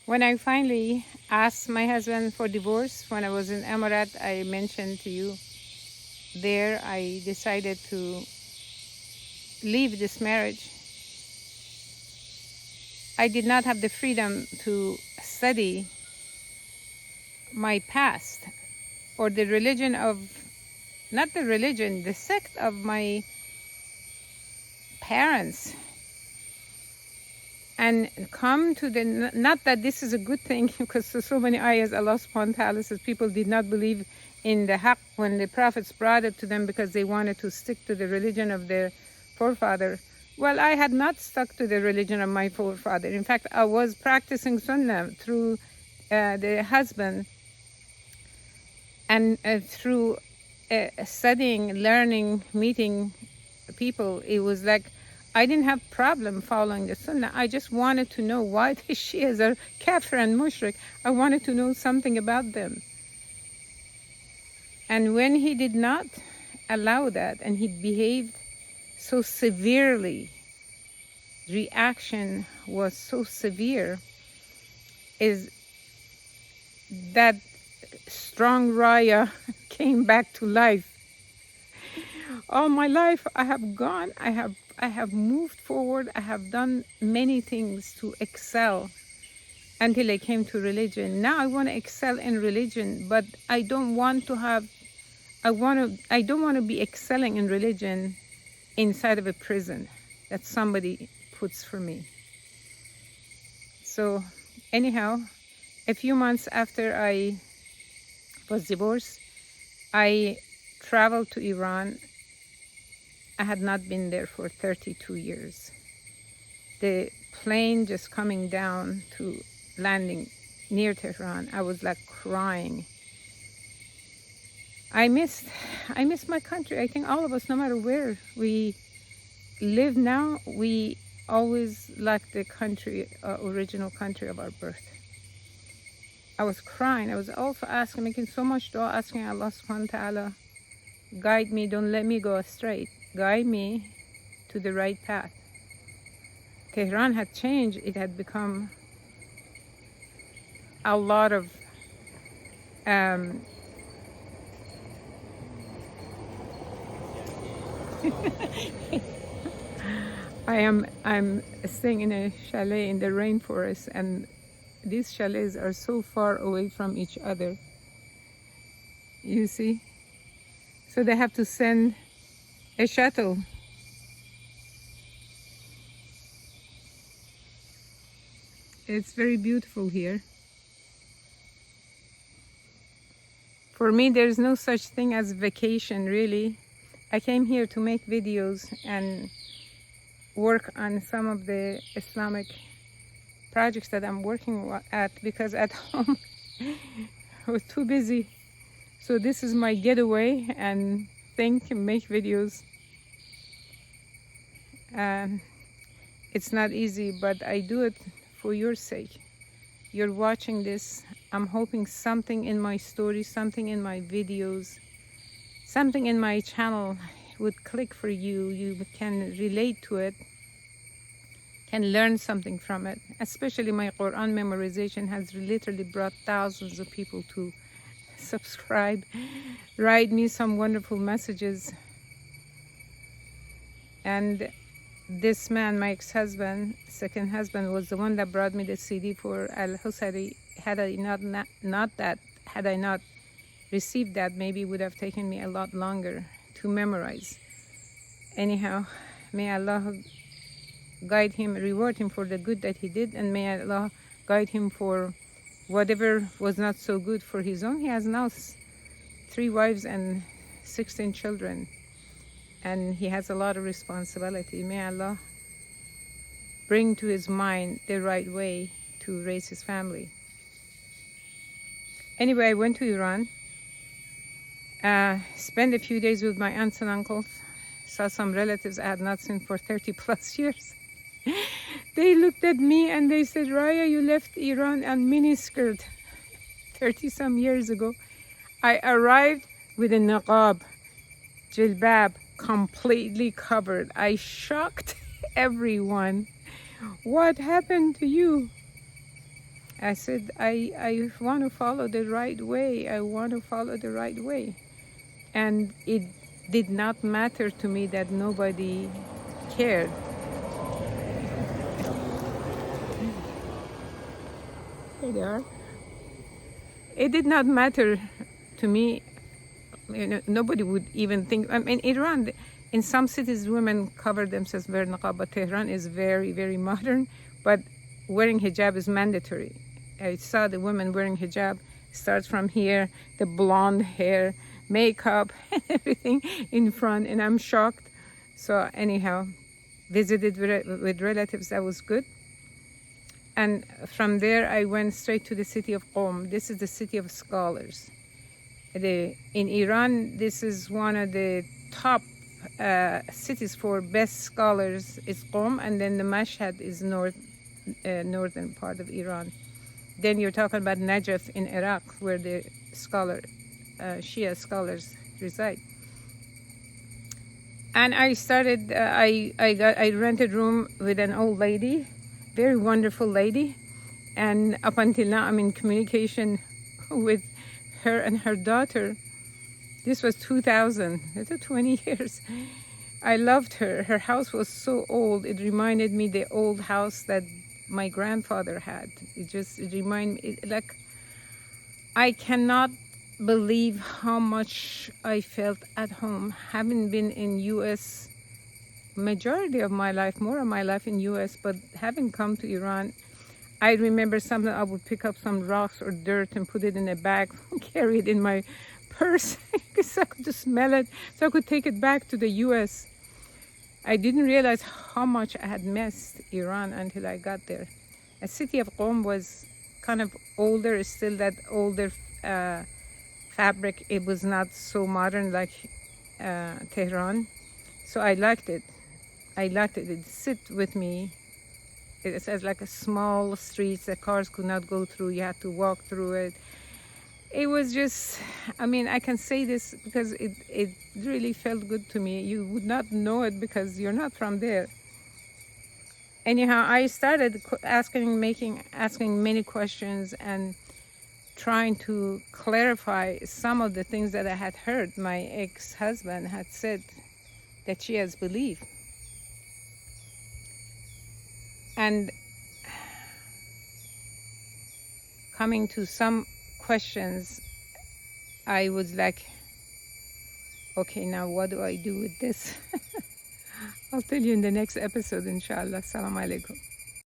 When I finally asked my husband for divorce, when I was in Emirat, I mentioned to you there, I decided to leave this marriage. I did not have the freedom to study my past or the religion of, not the religion, the sect of my parents, and come to the, not that this is a good thing, because so many ayahs Allah subhanahu wa ta'ala says people did not believe in the haqq when the prophets brought it to them because they wanted to stick to the religion of their forefather. Well, I had not stuck to the religion of my forefather. In fact, I was practicing sunnah through the husband and through studying, learning, meeting people. It was like I didn't have problem following the sunnah. I just wanted to know why the Shias are kafir and mushrik. I wanted to know something about them. And when he did not allow that and he behaved so severely, reaction was so severe, is that strong Raya came back to life. All my life I have gone, I have moved forward, I have done many things to excel until I came to religion. Now I want to excel in religion, but I don't want to have, I don't want to be excelling in religion inside of a prison that somebody puts for me. So anyhow, a few months after I was divorced, I traveled to Iran. I had not been there for 32 years. The plane just coming down to landing near Tehran, I was like crying. I miss my country. I think all of us, no matter where we live now, we always like the country, original country of our birth. I was crying. I was also asking, making so much dua, asking Allah subhanahu wa ta'ala, guide me, don't let me go astray. Guide me to the right path. Tehran had changed. It had become a lot of I'm staying in a chalet in the rainforest, and these chalets are so far away from each other. You see? So they have to send a shuttle. It's very beautiful here. For me, there's no such thing as vacation, really. I came here to make videos and work on some of the Islamic projects that I'm working at, because at home I was too busy. So this is my getaway and think and make videos. It's not easy, but I do it for your sake. You're watching this. I'm hoping something in my story, something in my videos, something in my channel would click for you. You can relate to it, can learn something from it. Especially my Quran memorization has literally brought thousands of people to subscribe, write me some wonderful messages. And this man, my ex-husband, second husband, was the one that brought me the CD for Al-Husari. Had I not received that, maybe it would have taken me a lot longer to memorize. Anyhow, may Allah guide him, reward him for the good that he did, and may Allah guide him for whatever was not so good for his own. He has now 3 wives and 16 children, and he has a lot of responsibility. May Allah bring to his mind the right way to raise his family. Anyway, I went to Iran, spent a few days with my aunts and uncles, saw some relatives I had not seen for 30 plus years. They looked at me and they said, Raya, you left Iran on miniskirt 30 some years ago. I arrived with a niqab, jilbab, completely covered. I shocked everyone. What happened to you? I said, I want to follow the right way. I want to follow the right way. And it did not matter to me that nobody cared. There they are. It did not matter to me. Nobody would even think. I mean, Iran, in some cities, women cover themselves wear niqab, but Tehran is very, very modern. But wearing hijab is mandatory. I saw the women wearing hijab. Starts from here, the blonde hair, makeup, and everything in front, and I'm shocked. So anyhow, visited with relatives. That was good. And from there, I went straight to the city of Qom. This is the city of scholars. In Iran, this is one of the top cities for best scholars. Is Qom, and then the Mashhad is northern part of Iran. Then you're talking about Najaf in Iraq, where the Shia scholars reside. And I started. I rented room with an old lady, very wonderful lady, and up until now I'm in communication with her and her daughter. This was 2000. It's 20 years. I loved her. Her house was so old. It reminded me the old house that my grandfather had. It reminded me, like, I cannot believe how much I felt at home, having been in U.S. majority of my life, more of my life in U.S., but having come to Iran, I remember something. I would pick up some rocks or dirt and put it in a bag, carry it in my purse, because I could just smell it, so I could take it back to the U.S. I didn't realize how much I had missed Iran until I got there. The city of Qom was kind of older, it's still that older fabric. It was not so modern like Tehran. So I liked it. It sit with me. It says like a small streets that cars could not go through. You had to walk through it. It was just, I mean, I can say this because it really felt good to me. You would not know it because you're not from there. Anyhow, I started asking many questions and trying to clarify some of the things that I had heard my ex-husband had said that she has believed. And coming to some questions, I was like, okay, now what do I do with this? I'll tell you in the next episode, inshallah. Assalamu alaikum.